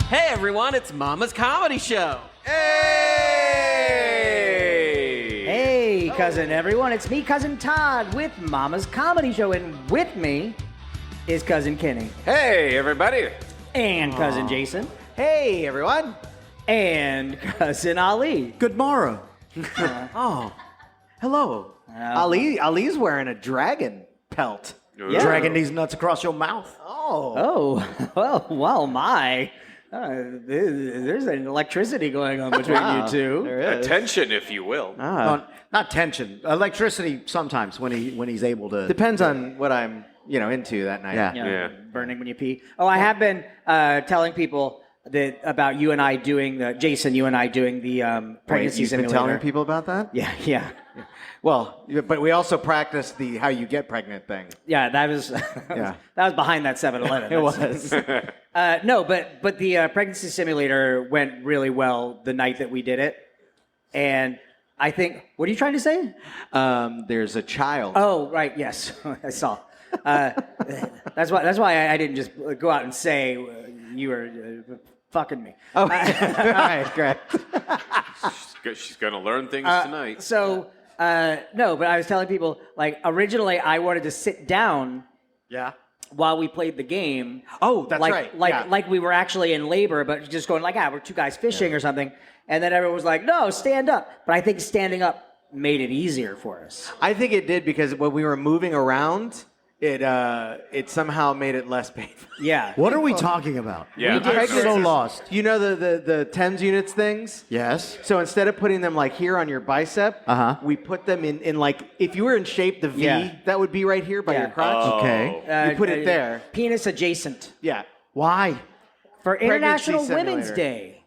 Hey everyone, it's Mama's Comedy Show. Hey! Hey, cousin everyone. It's me, Cousin Todd, with Mama's Comedy Show. And with me is Cousin Kenny. Hey, everybody! And Cousin Jason. Hey, everyone. And Cousin Ali. Good morrow. Oh, hello. Ali's wearing a dragon pelt. Yeah. Dragging these nuts across your mouth. Oh. Oh, well, my. There's an electricity going on between you two. There is. Attention, if you will. Well, not tension. Electricity sometimes when he's able to. Depends on what I'm, into that night. Yeah. You know, Yeah. Burning when you pee. Oh, I have been telling people that about you and I doing the Jason, you and I doing the pregnancy You've been simulator. telling people about that? Yeah. Well, but we also practiced the how you get pregnant thing. Yeah, that was Yeah. that was behind that 7-Eleven. It was. No, but the pregnancy simulator went really well the night that we did it, and I think. What are you trying to say? There's a child. Oh, right. Yes, I saw. That's why I didn't just go out and say you were fucking me. Oh, all right, great. She's going to learn things tonight. So no, but I was telling people like originally I wanted to sit down Yeah. while we played the game. Oh, that's like, right. Like Yeah. like we were actually in labor, but just going like, we're two guys fishing or something. And then everyone was like, no, stand up. But I think standing up made it easier for us. I think it did because when we were moving around, it somehow made it less painful. Yeah. What are we talking about? Yeah, I'm I so know. lost. You know the TENS units things? Yes. So instead of putting them like here on your bicep, we put them in like, if you were in shape, the V, Yeah. that would be right here by Yeah. your crotch. Oh. Okay. You put it there. Penis adjacent. Yeah. Why? For International Pregnancy Women's simulator. Day.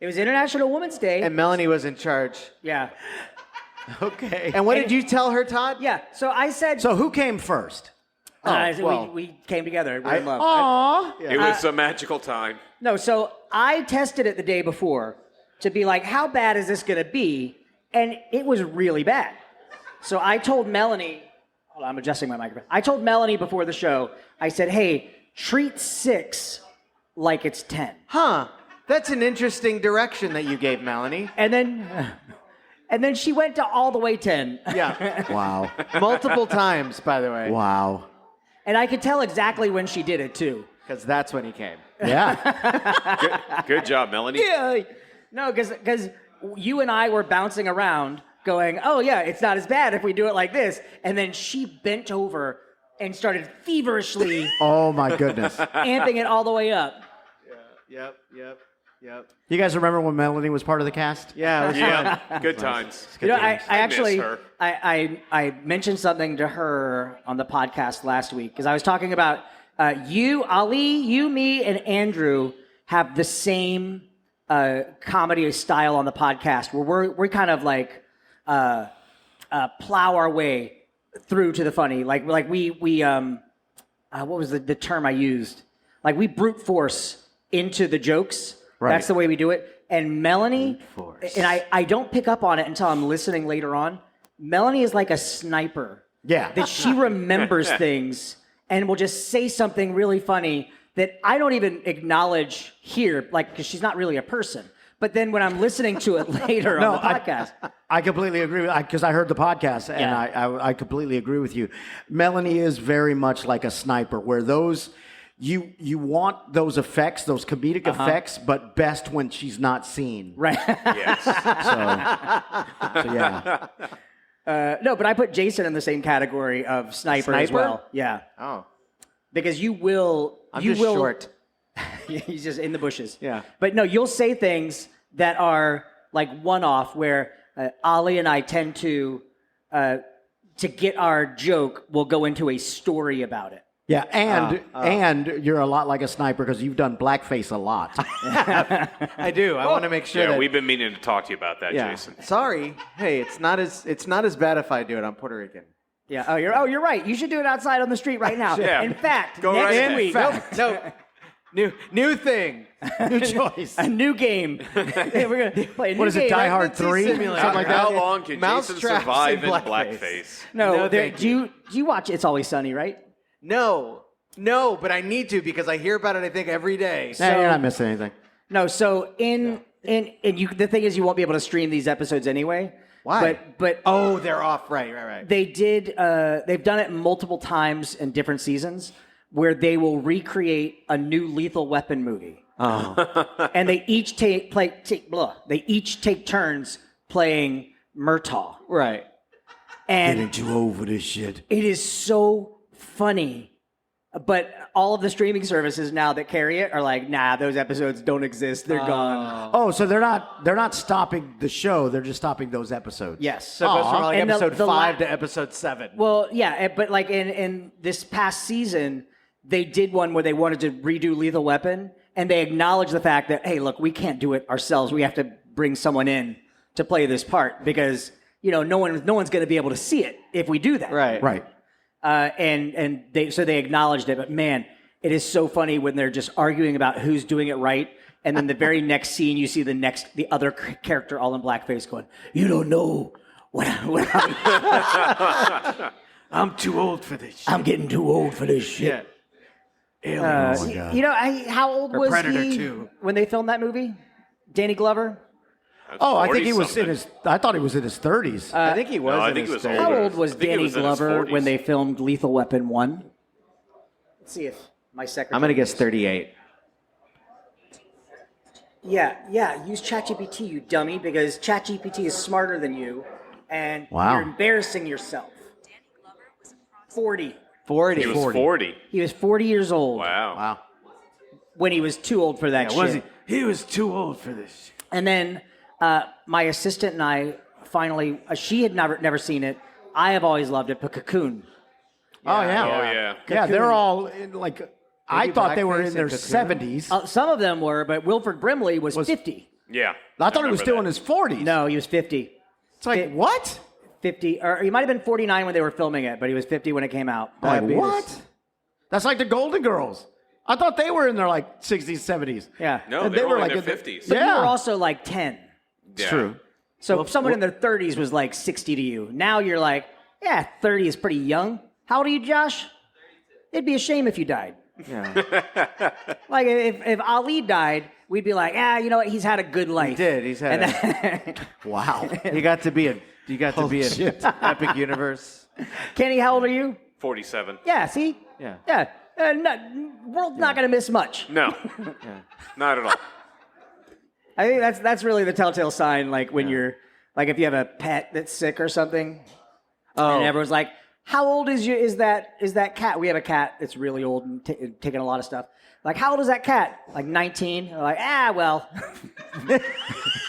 It was International Women's Day. And Melanie was in charge. Yeah. Okay. And what did you tell her, Todd? Yeah. So I said, So who came first? we came together. We're in love. Aw. It was a magical time. No, so I tested it the day before to be like, how bad is this going to be? And it was really bad. So I told Melanie, hold on, I'm adjusting my microphone. I told Melanie before the show, I said, hey, treat 6 like it's 10. Huh. That's an interesting direction that you gave Melanie. And then she went to all the way 10. Yeah. Wow. Multiple titimes, by the way. Wow. And I could tell exactly when she did it, too. Because that's when he came. Yeah. Good job, Melanie. Yeah. No, because you and I were bouncing around going, oh, yeah, it's not as bad if we do it like this. And then she bent over and started feverishly Oh my goodness. amping it all the way up. Yep. You guys remember when Melanie was part of the cast? Yeah, it was fun. Yeah, good times. You know, I miss actually, her. I mentioned something to her on the podcast last week because I was talking about you, Ali, you, me, and Andrew have the same comedy style on the podcast where we're kind of like plow our way through to the funny. Like we what was the term I used? Like we brute force into the jokes. Right. That's the way we do it. And Melanie, force. and I don't pick up on it until I'm listening later on. Melanie is like a sniper. Yeah. That she remembers things and will just say something really funny that I don't even acknowledge here, like, because she's not really a person. But then when I'm listening to it later on the podcast. I completely agree because I heard the podcast and Yeah. I completely agree with you. Melanie is very much like a sniper where those you want those effects, those comedic effects, but best when she's not seen. Right. Yes. So yeah. No, but I put Jason in the same category of sniper as Sniper? well. Yeah. Oh. Because you will. I'm you just will, short. He's just in the bushes. Yeah. But no, you'll say things that are like one-off where Ali and I tend to get our joke, we'll go into a story about it. Yeah, and you're a lot like a sniper because you've done blackface a lot. I do. I want to make sure Yeah, that. we've been meaning to talk to you about that, yeah. Jason. Sorry. Hey, it's not as bad if I do it. I'm Puerto Rican. Yeah. Oh, you're right. You should do it outside on the street right now. Yeah. In fact, Go next right week, No. New thing. New choice. a new game. We're gonna play a new What is it, game. Die Hard 3? Simulator. Something like that? How long can Jason Mousetraps survive and in blackface. blackface? No, No, there, thank do you watch It's Always Sunny, right? No. No, but I need to because I hear about it, I think, every day. Nah, you're not missing anything. No, so the thing is, you won't be able to stream these episodes anyway. Why? But Oh, they're off. Right. they did. They've done it multiple times in different seasons where they will recreate a new Lethal Weapon movie. Oh. And they each take turns playing Murtaugh. Right. And Getting too old for this shit. it is so funny. But all of the streaming services now that carry it are like, nah, those episodes don't exist. They're gone. Oh, so they're not stopping the show. They're just stopping those episodes. Yes. So it goes from like And the- episode the 5 to episode 7. Well, yeah, but like in this past season, they did one where they wanted to redo Lethal Weapon, and they acknowledged the fact that, hey, look, we can't do it ourselves. We have to bring someone in to play this part because no one's going to be able to see it if we do that. Right. And they acknowledged it, but man, it is so funny when they're just arguing about who's doing it right, and then the very next scene you see the other character all in blackface going, "You don't know what I'm too old for this shit. I'm getting too old for this shit." Yeah. Oh my God. How old was Predator he 2. when they filmed that movie? Danny Glover. Oh, I think he was 40-something. in his. I thought he was in his 30s. I think he was. No, I in think he his was 30s. older. How old was I think he Danny was in his Glover 40s. when they filmed Lethal Weapon 1? Let's see if my secretary. I'm going to guess 38. Yeah. Use ChatGPT, you dummy, because ChatGPT is smarter than you, and Wow. you're embarrassing yourself. 40. 40. He was 40. He was 40 years old Wow. when he was too old for that shit. Was he? He was too old for this shit. And then my assistant and I finally, she had never seen it. I have always loved it, but Cocoon. Oh yeah. Oh, yeah. Yeah, they're all in, like. I do thought they were blackface in their in Cocoon? 70s. Some of them were, but Wilford Brimley was 50. Yeah. I thought he was remember still in that. his 40s. No, he was 50. It's like, what? 50, or he might have been 49 when they were filming it, but he was 50 when it came out. Like, Diabetes. what? That's like the Golden Girls. I thought they were in their like 60s, 70s. Yeah. No, And they, were like in their the- 50s. But you Yeah. were also like 10. Yeah. True. So someone in their 30s was like 60 to you. Now you're like, yeah, 30 is pretty young. How old are you, Josh? It'd be a shame if you died. Yeah. Like if Ali died, we'd be like, you know what? He's had a good life. He did. He's had And Wow. You got to be an shit. epic universe. Kenny, how old are you? 47. Yeah, see? Yeah. Yeah. World's not going to miss much. No. Not at all. I think that's really the telltale sign, like when you're, like if you have a pet that's sick or something, and everyone's like, how old is that cat? We have a cat that's really old and taking a lot of stuff. Like, how old is that cat? Like 19. They're like, well,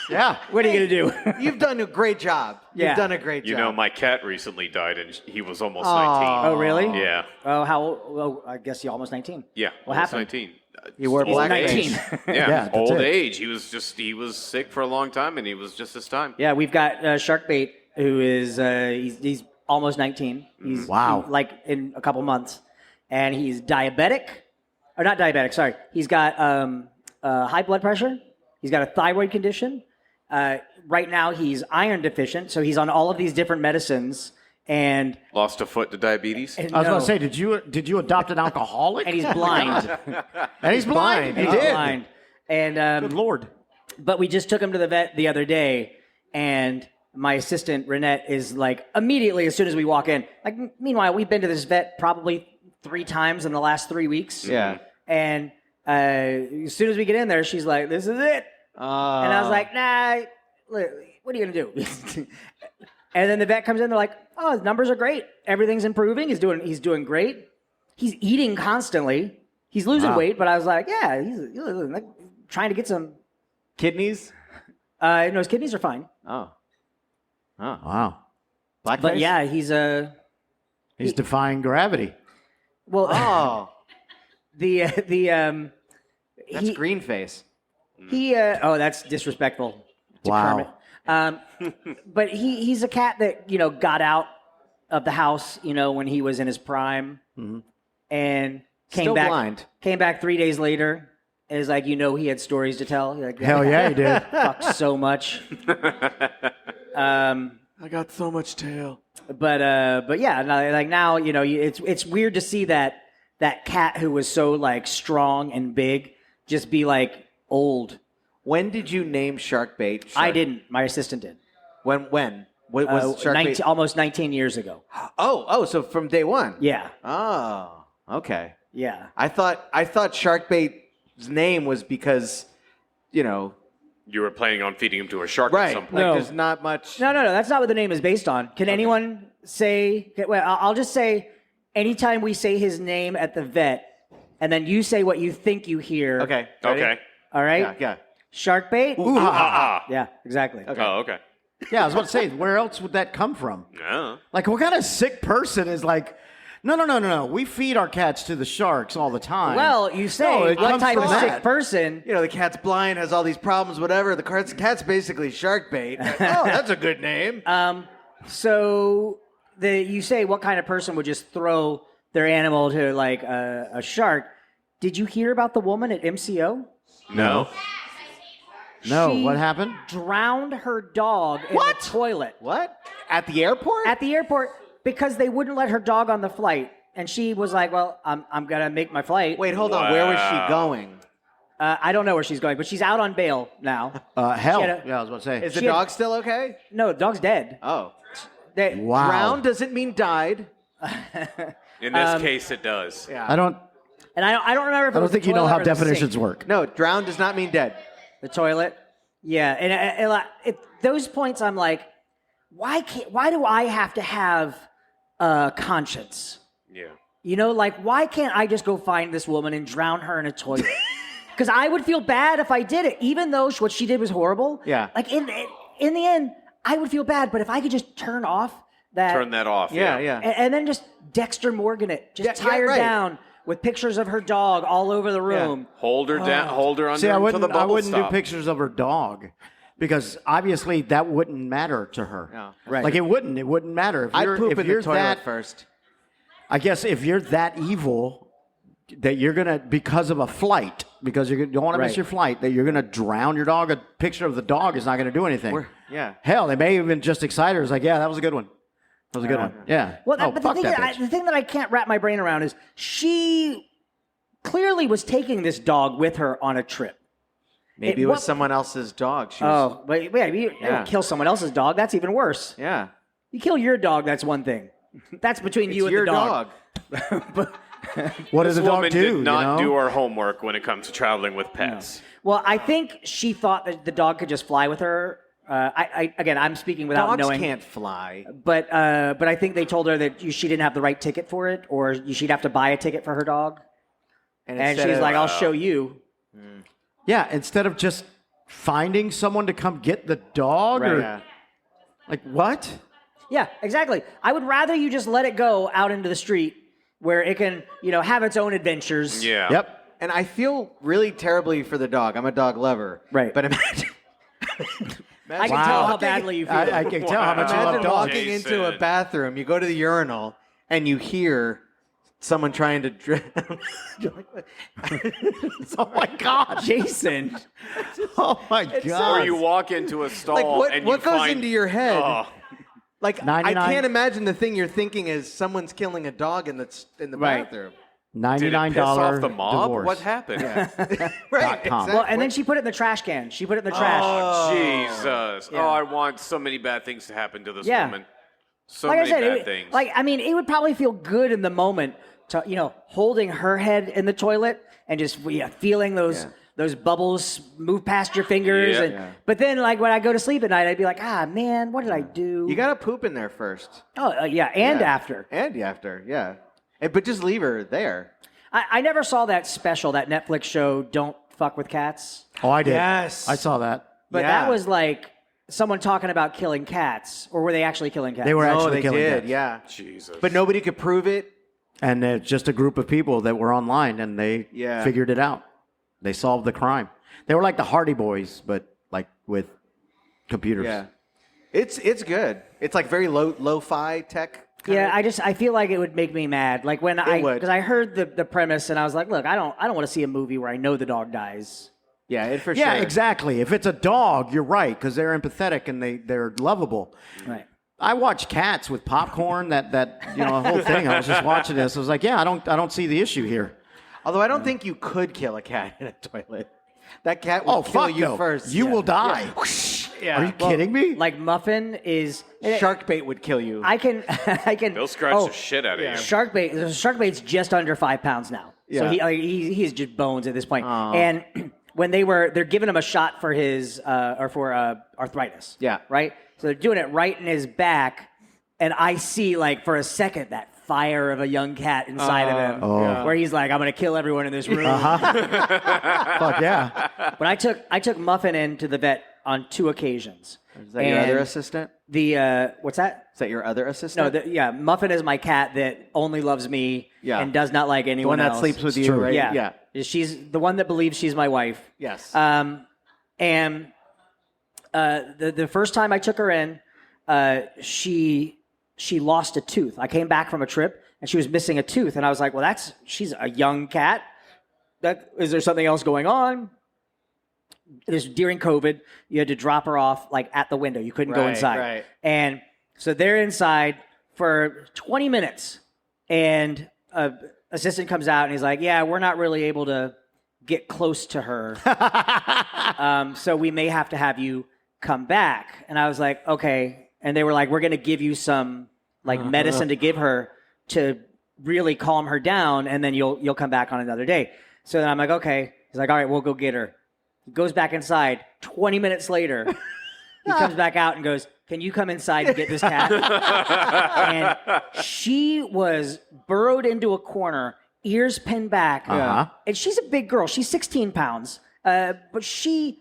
Yeah. what are you gonna do? You've done a great job. Yeah. You've done a great You job. know, my cat recently died, and he was almost Oh, 19. really? Yeah. Oh, how old? Oh, I guess you're almost 19. Yeah. What almost happened? 19. You wore Old blackface. age. 19. Yeah. Yeah, that's old it. age. He was sick for a long time, and he was just his time. Yeah, we've got Sharkbait, who is he's almost 19. He's Wow. like in a couple months, and he's diabetic, or not diabetic. Sorry, he's got high blood pressure. He's got a thyroid condition. Right now, he's iron deficient, so he's on all of these different medicines, and Lost a foot to diabetes. I was going to say, did you adopt an alcoholic? and he's blind. And he's blind. He He's did. blind. And Good Lord. But we just took him to the vet the other day, and my assistant Renette is like immediately as soon as we walk in. Like, meanwhile, we've been to this vet probably 3 times in the last 3 weeks. Yeah. And as soon as we get in there, she's like, "This is it." And I was like, "Nah, look, what are you gonna do?" And then the vet comes in. They're like, "Oh, his numbers are great. Everything's improving. He's doing great. He's eating constantly. He's losing Wow. weight." But I was like, "Yeah, he's like, trying to get some." Kidneys? No, his kidneys are fine. Oh. Wow. Blackface? But yeah, He's defying gravity. well, Oh. the That's green face. that's disrespectful to Wow. Kermit. But he's a cat that got out of the house when he was in his prime, and came Still back blind. Came back 3 days later. And is like, he had stories to tell. Like, Hell yeah, he did. fucked so much. I got so much tail. But yeah, now it's weird to see that that cat who was so like strong and big just be like old. When did you name shark bait? I didn't. My assistant did. When? What was shark bait? Almost 19 years ago. Oh, so from day one. Yeah. Oh, okay. Yeah. I thought shark bait's name was because, you know, You were planning on feeding him to a shark right. at some point. Like No. there's not much. No. That's not what the name is based on. Can anyone say? Well, I'll just say. Anytime we say his name at the vet, and then you say what you think you hear. Okay. Ready? Okay. All right. Yeah. Shark bait. Ooh, ha, ha, ha. Yeah. Exactly. Okay. Oh, okay. Yeah, I was about to say, where else would that come from? Yeah. Like, what kind of sick person is like, no. We feed our cats to the sharks all the time. Well, you say No, it what comes type from of that. sick person? You know, the cat's blind, has all these problems, whatever. The cat's basically shark bait. Oh, that's a good name. So you say what kind of person would just throw their animal to like a shark? Did you hear about the woman at MCO? No. No, She what happened? Drowned her dog in the toilet What? At the airport? at the airport because they wouldn't let her dog on the flight, and she was like, "Well, I'm gonna make my flight." Wait, hold on. Where was she Wow. going? I don't know where she's going, but she's out on bail now. Hell. She had a- Yeah, I was about to say. Is the She had- dog still okay? No, the dog's dead. Oh. Wow. Drowned doesn't mean died. In this case, it does. Yeah. I don't And I don't remember if it I don't was think the you know toilet how or the definitions sink. work. No, drowned does not mean dead. The toilet. Yeah, and those points, I'm like, why do I have to have a conscience? Yeah. You know, like why can't I just go find this woman and drown her in a toilet? Because I would feel bad if I did it, even though what she did was horrible. Yeah. Like in the end, I would feel bad. But if I could just turn off that, Turn that off. Yeah. and then just Dexter Morgan it, just Yeah, tie yeah, her right. down with pictures of her dog all over the room. Hold her down. Hold her under See, I until wouldn't the bubble do stop. pictures of her dog because obviously that wouldn't matter to her. No. Right. Like it wouldn't matter. If I'd you're, poop if in you're the toilet that, first. I guess if you're that evil that you're gonna, because of a flight, because you don't want to miss Right. your flight, that you're gonna drown your dog. A picture of the dog is not gonna do anything. Yeah. Hell, they may even just excite her. It's like, yeah, that was a good one. That was a good one. Yeah. Well, Oh, but fuck the that thing, bitch. the thing that I can't wrap my brain around is she clearly was taking this dog with her on a trip. Maybe It- it was what- someone else's dog. She was, Oh, but yeah, you Yeah. don't kill someone else's dog. That's even worse. yeah. You kill your dog, that's one thing. That's between It's you and your the dog. What does This the dog woman do? did not you know? do her homework when it comes to traveling with pets. Well, I think she thought that the dog could just fly with her. Again, I'm speaking without Dogs knowing. can't fly. But I think they told her that she didn't have the right ticket for it, or she'd have to buy a ticket for her dog. And instead she's of- like, "I'll show you." Yeah, instead of just finding someone to come get the dog, or Yeah. like what? Yeah, exactly. I would rather you just let it go out into the street where it can, have its own adventures. Yeah. Yep. And I feel really terribly for the dog. I'm a dog lover. Right. But imagine. I can Wow. tell how badly you feel. I can tell how much you love Imagine dogs. walking into a Jason. bathroom, you go to the urinal, and you hear someone trying to drown. Oh my god, Jason. Oh my god. Or you walk into a stall Like, what- and what you goes find, into your head? Oh, Like, 99 I can't imagine the thing you're thinking is someone's killing a dog in the Right. bathroom. did it $99 piss off the mob? divorce. What happened? Right. .com. Well, and then she put it in the trash can. She put it in the trash. Oh, Jesus. Yeah. Oh, I want so many bad things to happen to this Yeah. woman. So Like I many said, bad it, things. it would probably feel good in the moment to, holding her head in the toilet and just feeling those bubbles move past your fingers. Yeah. And, Yeah. But then, like, when I go to sleep at night, I'd be like, man, what did I do? You got to poop in there first. and Yeah. after. And after, yeah. But just leave her there. I never saw that special, that Netflix show, Don't Fuck with Cats. Oh, I did. Yes. I saw that. But Yeah. that was like someone talking about killing cats. Or were they actually killing cats? They were Oh, actually they killing did, cats. yeah. Jesus. But nobody could prove it. And it's just a group of people that were online and they Yeah. figured it out. They solved the crime. They were like the Hardy Boys, but like with computers. Yeah. It's good. It's like very lo-fi tech. Yeah, I feel like it would make me mad. Like when would. because I heard the premise and I was like, look, I don't want to see a movie where I know the dog dies. Yeah, it for Yeah, sure. exactly. If it's a dog, you're right, because they're empathetic and they're lovable. Right. I watch cats with popcorn. That whole thing. I was just watching this. I was like, yeah, I don't see the issue here. Although I don't think you could kill a cat in a toilet. That cat will kill fuck you no. first. You will die. Yeah. Are you kidding me? Like Muffin is Shark bait would kill you. I can. They'll scratch the shit out of you. Shark bait's just under 5 pounds now. So Yeah. he's just bones at this point. And when they're giving him a shot for his arthritis. Yeah. Right. So they're doing it right in his back, and I see like for a second that fire of a young cat inside of him, where he's like, "I'm gonna kill everyone in this room." Fuck yeah. But I took Muffin into the vet on 2 occasions. Is that your other assistant? The what's that? Is that your other assistant? No, Muffin is my cat that only loves me and does not like the anyone one else. that sleeps with you, true. right? Yeah. She's the one that believes she's my wife. Yes. And the first time I took her in, she lost a tooth. I came back from a trip and she was missing a tooth, and I was like, "Well, she's a young cat. Is there something else going on?" This during COVID, you had to drop her off like at the window. You couldn't go inside. Right. And so they're inside for 20 minutes, and a assistant comes out and he's like, "Yeah, we're not really able to get close to her, so we may have to have you come back." And I was like, "Okay." And they were like, "We're going to give you some like medicine to give her to really calm her down, and then you'll come back on another day." So then I'm like, "Okay." He's like, "All right, we'll go get her." He goes back inside. 20 minutes later, he comes back out and goes, "Can you come inside and get this cat?" And she was burrowed into a corner, ears pinned back. And she's a big girl. She's 16 pounds. But she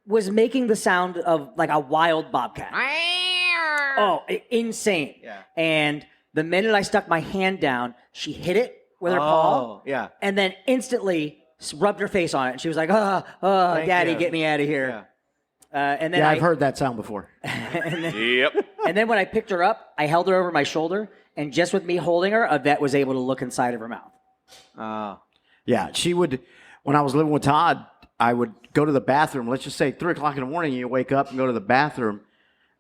was making the sound of like a wild bobcat. Oh, insane. Yeah. And the minute I stuck my hand down, she hit it with her paw. Yeah. And then instantly rubbed her face on it. And she was like, Daddy, you. get me out of here. And then I've heard that sound before. Yep. And then when I picked her up, I held her over my shoulder, and just with me holding her, a vet was able to look inside of her mouth. Yeah, she would. When I was living with Todd, I would go to the bathroom. Let's just say 3:00 in the morning, you wake up and go to the bathroom,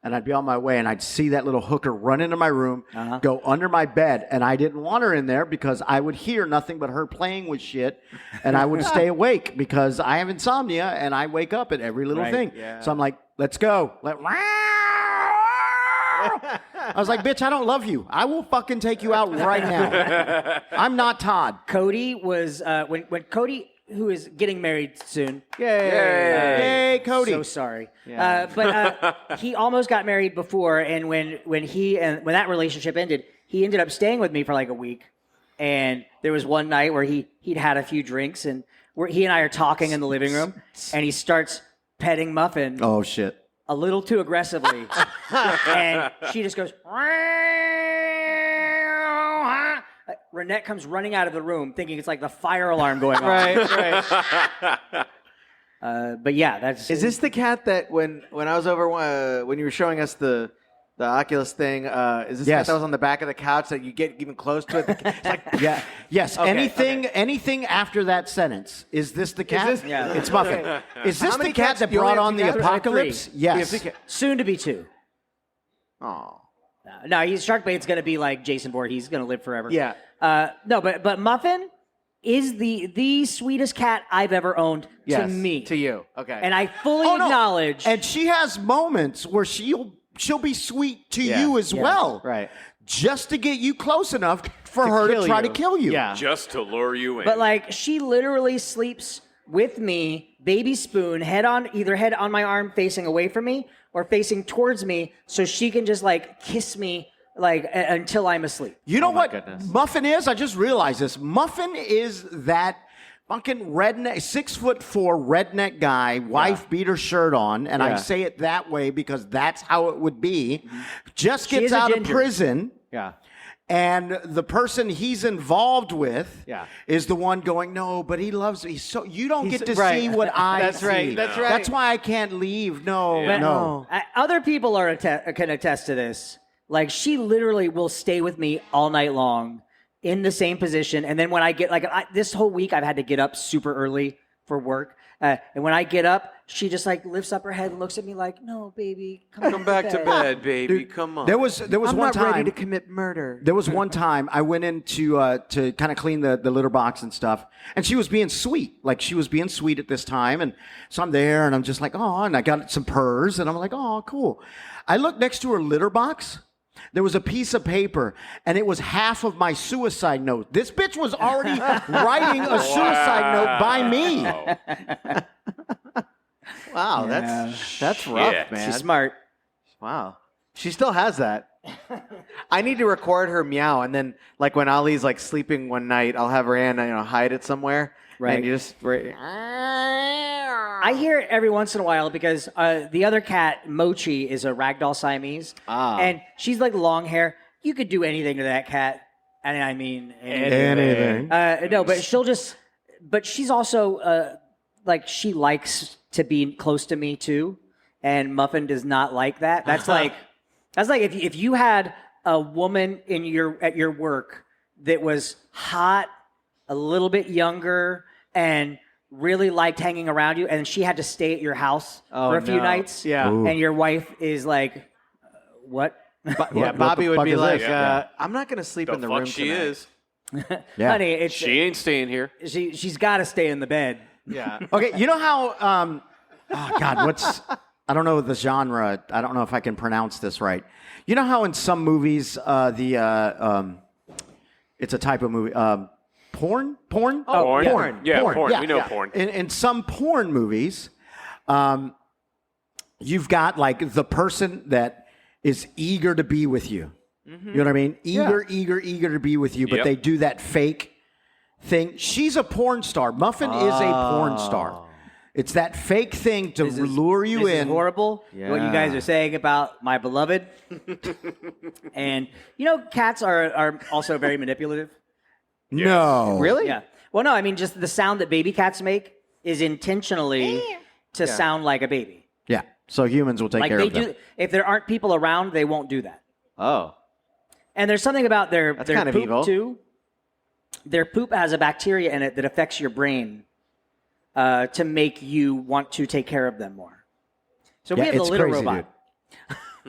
and I'd be on my way, and I'd see that little hooker run into my room, go under my bed, and I didn't want her in there because I would hear nothing but her playing with shit, and I would stay awake because I have insomnia, and I wake up at every little thing. yeah. So I'm like, let's go. I was like, bitch, I don't love you. I will fucking take you out right now. I'm not Todd. Cody was, when Cody, who is getting married soon. Yay, Cody. So sorry. But he almost got married before, and when that relationship ended, he ended up staying with me for like a week. And there was one night where he'd had a few drinks, and he and I are talking in the living room, and he starts petting Muffin Oh, shit. a little too aggressively. And she just goes, Renette comes running out of the room thinking it's like the fire alarm going on. Right. But yeah, that's... Is this the cat that when I was over when you were showing us the Oculus thing? Is this the cat Yes. that was on the back of the couch that you get even close to it? It's like, Yeah. Yes. Okay, Anything after that sentence. Is this the cat? this- Yeah. It's Muffin. Is this How the many cat cats that do you brought have on the together? apocalypse? Yes. Soon to be 2. Oh. No, Sharkbait's going to be like Jason Voorhees. He's going to live forever. Yeah. No, but Muffin is the sweetest cat I've ever owned to me. To you. Okay. And I fully Oh, no. acknowledge... And she has moments where she'll be sweet to Yeah. you as well. Right. Just to get you close enough for her to kill try you. to kill you. Yeah. Just to lure you in. But like, she literally sleeps with me, baby spoon, either head on my arm facing away from me or facing towards me, so she can just like kiss me like until I'm asleep. You know my what goodness. Muffin is? I just realized this. Muffin is that fucking redneck, 6'4" redneck guy, wife beater shirt on, and I Yeah. say it that way because that's how it would be. Just She gets is a out of ginger. prison. Yeah. And the person he's involved with Yeah. is the one going, no, but he loves me. So you don't He's- get to right. see what I That's see. right. That's right. That's why I can't leave. No, Yeah. no. Other people can attest to this. Like, she literally will stay with me all night long in the same position. And then when I get, this whole week I've had to get up super early for work. And when I get up, she just like lifts up her head and looks at me like, "No, baby, Come back to bed, baby. Come on. There was I'm one not time. ready to commit murder. There was one time I went in to kind of clean the litter box and stuff, and she was being sweet. Like she was being sweet at this time, and so I'm there, and I'm just like, oh, and I got some purrs, and I'm like, oh, cool. I looked next to her litter box. There was a piece of paper, and it was half of my suicide note. This bitch was already writing a suicide note by me. Wow, that's rough, Shit. man. She's smart. Wow. She still has that. I need to record her meow, and then like when Ali's like sleeping one night, I'll have Rihanna, hide it somewhere. Right. And you just I hear it every once in a while because the other cat, Mochi, is a ragdoll Siamese. And she's like long hair. You could do anything to that cat. And I mean, Anything. no, but but she's also, like, she likes to be close to me too. And Muffin does not like that. That's like if you had a woman at your work that was hot, a little bit younger, and really liked hanging around you, and she had to stay at your house for a few nights. Yeah. Ooh. And your wife is like, what? Yeah, What Bobby the would fuck be is like, this? Yeah. I'm not going to sleep The in the fuck room she tonight. is. Yeah. Honey, it's, She ain't staying here. she's got to stay in the bed. Yeah. Okay, you know how? Oh God, I don't know the genre. I don't know if I can pronounce this right. You know how in some movies it's a type of movie. Porn? Porn? porn. Yeah, porn. We know porn. In some porn movies, you've got like the person that is eager to be with you. You know what I mean? Eager to be with you, but Yep. they do that fake thing. She's a porn star. Muffin is a porn star. It's that fake thing to lure you This is in. horrible. What you guys are saying about my beloved. And cats are also very manipulative. No. Really? Yeah. Well, no, I mean just the sound that baby cats make is intentionally to sound like a baby. Yeah. So humans will take Like care they of them. do. If there aren't people around, they won't do that. Oh. And there's something about their kind of poop evil. too. Their poop has a bacteria in it that affects your brain to make you want to take care of them more. So we Yeah, have the it's litter crazy, robot.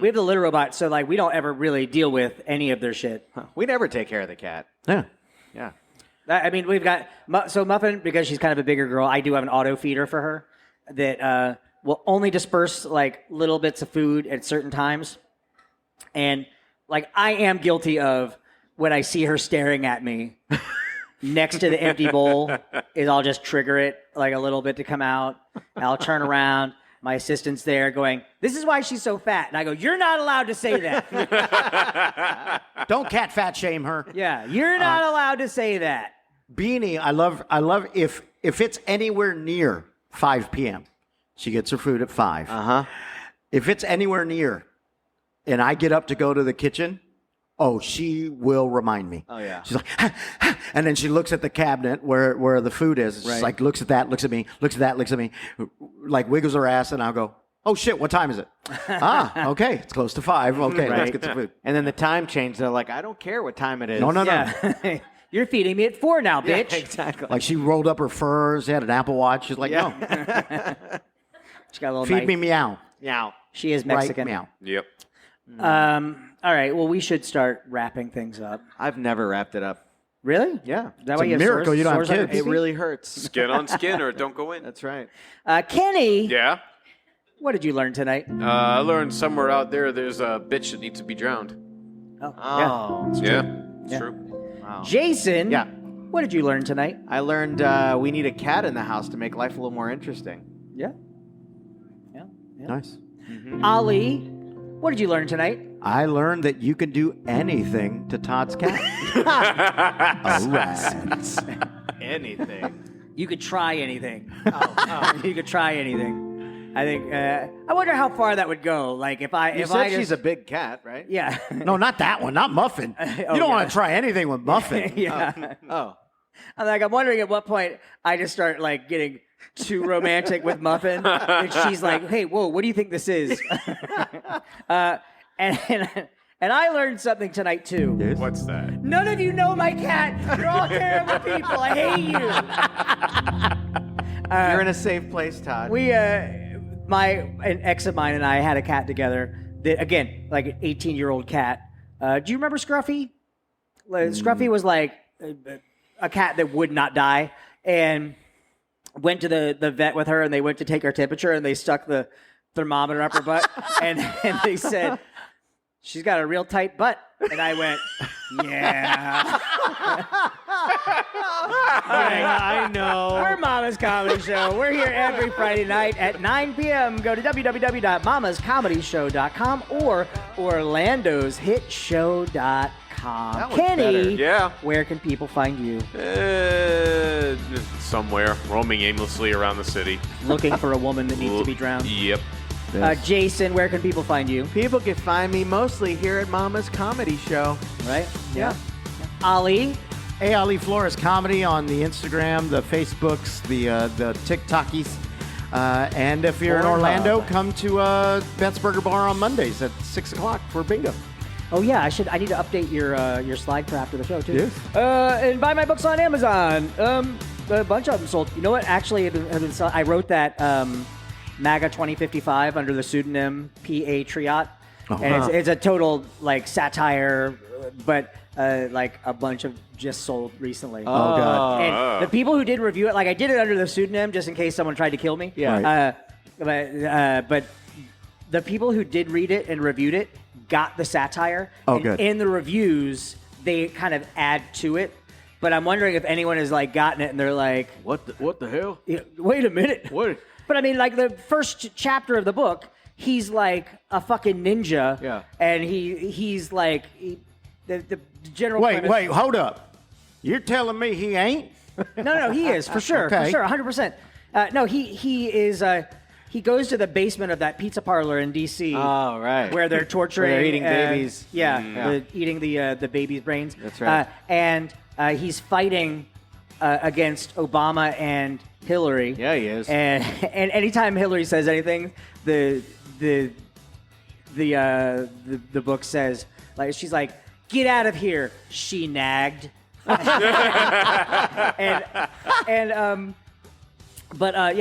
We have the litter robot, so like we don't ever really deal with any of their shit. We never take care of the cat. Yeah. Yeah. I mean, we've got so Muffin, because she's kind of a bigger girl. I do have an auto feeder for her that will only disperse like little bits of food at certain times, and like I am guilty of when I see her staring at me next to the empty bowl, is I'll just trigger it like a little bit to come out. And I'll turn around. My assistant's there going, "This is why she's so fat," and I go, "You're not allowed to say that." Don't cat fat shame her. Yeah, you're not allowed to say that. Beanie, I love if it's anywhere near 5 p.m. She gets her food at 5. Uh-huh. If it's anywhere near and I get up to go to the kitchen, she will remind me. Oh, yeah. She's like, and then she looks at the cabinet where the food is. She's like, looks at that, looks at me, looks at that, looks at me, like wiggles her ass, and I'll go, "Oh shit, what time is it?" Okay, it's close to 5. Okay, let's get some food. And then the time changed. They're like, I don't care what time it is. No. Yeah. You're feeding me at 4 now, Yeah, bitch. exactly. Like she rolled up her furs, had an Apple Watch. She's like, no, She got a little feed knife. me meow. Meow. She is Mexican. Right, meow. Yep. All right. Well, we should start wrapping things up. I've never wrapped it up. Really? Yeah. Is that It's why a you have miracle sores- you don't have sores on your kids. It pee-pee? really hurts. Skin on skin or don't go in. That's right. Kenny, Yeah. what did you learn tonight? I learned somewhere out there's a bitch that needs to be drowned. Oh, Oh. Yeah. It's Yeah. true. Wow. Jason, Yeah. what did you learn tonight? I learned we need a cat in the house to make life a little more interesting. Yeah. Nice. Ali, what did you learn tonight? I learned that you can do anything to Todd's cat. All right. Anything. You could try anything. You could try anything. I think. I wonder how far that would go. Like if I You if said I just, she's a big cat, right? yeah. No, not that one. Not Muffin. You don't want to try anything with Muffin. Yeah. Oh. I'm wondering at what point I just start like getting too romantic with Muffin, and she's like, "Hey, whoa, what do you think this is?" And I learned something tonight too. Yes. What's that? None of you know my cat. You're all terrible people. I hate you. You're in a safe place, Todd. An ex of mine and I had a cat together. That again, like an 18-year-old cat. Do you remember Scruffy? Scruffy was like a cat that would not die, and went to the vet with her, and they went to take her temperature, and they stuck the thermometer up her butt, and they said, she's got a real tight butt. And I went, yeah. I know. We're Mama's Comedy Show. We're here every Friday night at 9 p.m. Go to www.mamascomedyshow.com or orlandoshitshow.com. That was Kenny, better. Yeah. where can people find you? Somewhere, roaming aimlessly around the city. Looking for a woman that needs to be drowned. Yep. Jason, where can people find you? People can find me mostly here at Mama's Comedy Show. Right? Yeah. Ali? Hey, Ali Flores Comedy on the Instagram, the Facebooks, the TikTokies. And if you're in Orlando, come to Beth's Burger Bar on Mondays at 6 o'clock for bingo. Oh yeah, I need to update your slide for after the show too. Yes. And buy my books on Amazon. A bunch of them sold. You know what? Actually, I wrote that MAGA 2055 under the pseudonym P.A. Triot. And it's a total like satire, but like a bunch of just sold recently. Oh God. And the people who did review it, like I did it under the pseudonym just in case someone tried to kill me. Yeah. But the people who did read it and reviewed it got the satire. Oh, and good. In the reviews, they kind of add to it. But I'm wondering if anyone has like gotten it and they're like, What the hell? wait a minute. What? But I mean, like the first chapter of the book, he's like a fucking ninja. Yeah. And he's like the general. Wait, premise- hold up. You're telling me he ain't? No, he is for sure, Okay. 100%. No, he is. He goes to the basement of that pizza parlor in D.C. Oh, right. where they're torturing, Where they're eating babies. Yeah, eating the baby's brains. That's right. And he's fighting against Obama and Hillary. Yeah, he is. And anytime Hillary says anything, the book says, like, she's like, "Get out of here," she nagged. Yeah,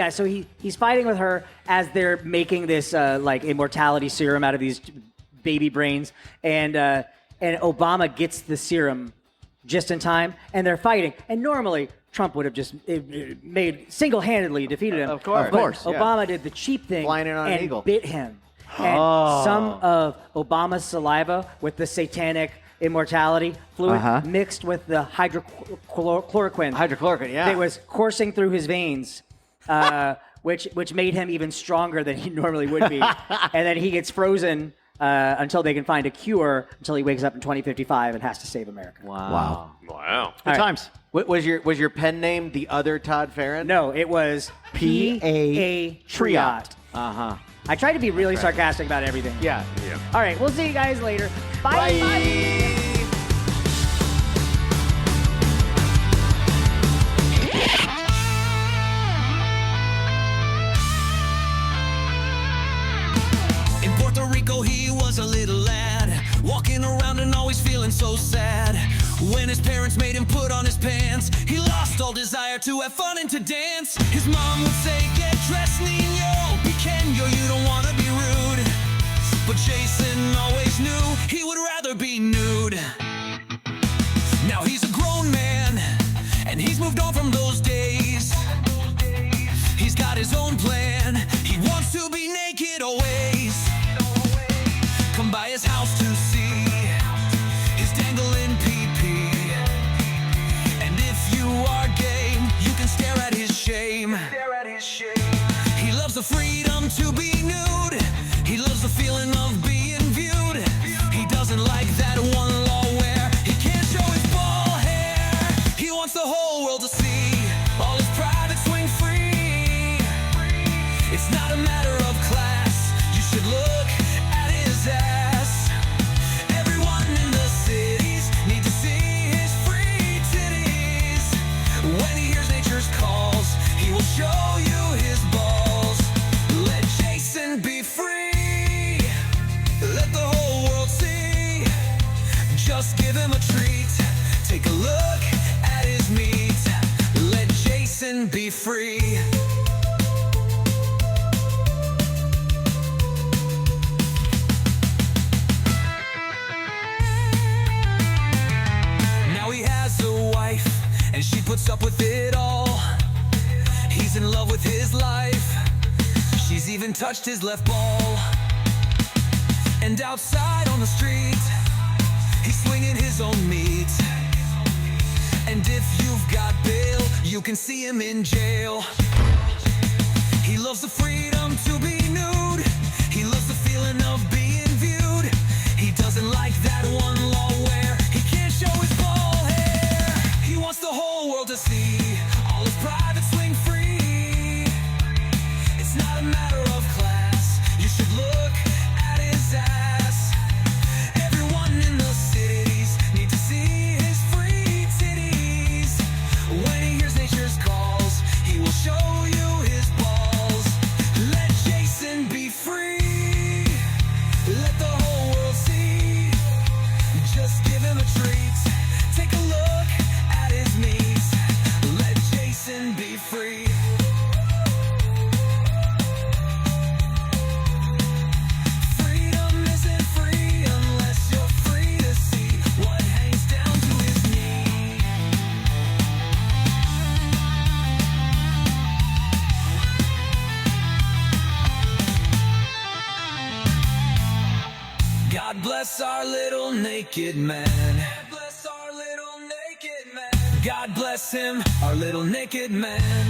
so he's fighting with her as they're making this like immortality serum out of these baby brains, and Obama gets the serum just in time, and they're fighting. And normally Trump would have just made single-handedly defeated him. Of course. But Of course, yeah. Obama did the cheap thing Flying in on an and eagle. bit him. And some of Obama's saliva with the satanic immortality fluid mixed with the hydrochloroquine. Hydrochloroquine, yeah. That was coursing through his veins, which made him even stronger than he normally would be. And then he gets frozen until they can find a cure, until he wakes up in 2055 and has to save America. Wow. Wow. Good times. Was your pen name the other Todd Farron? No, it was P.A. Triot. Uh-huh. I tried to be really sarcastic about everything. Yeah. Yeah. All right, we'll see you guys later. Bye. In Puerto Rico, he was a little lad, walking around and always feeling so sad. When his parents made him put on his pants, he lost all desire to have fun and to dance. His mom would say, "Get dressed, niño, pequeño, you don't want to be rude." But Jason always knew he would rather be nude. Now he's a grown man, and he's moved on from those days. He's got his own plan, he wants to be naked always. Come by his house to see his dangling pee-pee. And if you are game, you can stare at his shame. He loves the freedom to be nude. He loves the feeling of being viewed. He doesn't like that one law where he can't show his ball hair. He wants the whole world to see all his private swing free. It's not a matter of class, you should look at his ass. Everyone in the cities need to see his free titties. When he hears nature's calls, he will show you his balls. Let Jason be free. Let the whole world see. Just give him a treat. Take a look at his meat. Let Jason be free. puts up with it all. He's in love with his life. She's even touched his left ball. And outside on the street, he's swinging his own meat. And if you've got bail, you can see him in jail. He loves the freedom to be nude. He loves the feeling of being viewed. He doesn't like that one law where he can't show his ball hair. He wants the whole world to see all his private swing free. It's not a matter of class. You should look at his ass. Everyone in the cities need to see his free titties. When he hears nature's calls, he will show you his balls. Let Jason be free. Let the whole world see. Just give him a treat. Take a look at his knees. Let Jason be free. Freedom isn't free unless you're free to see what hangs down to his knee. God bless our little naked man. God bless our little naked man. God bless him, our little naked man.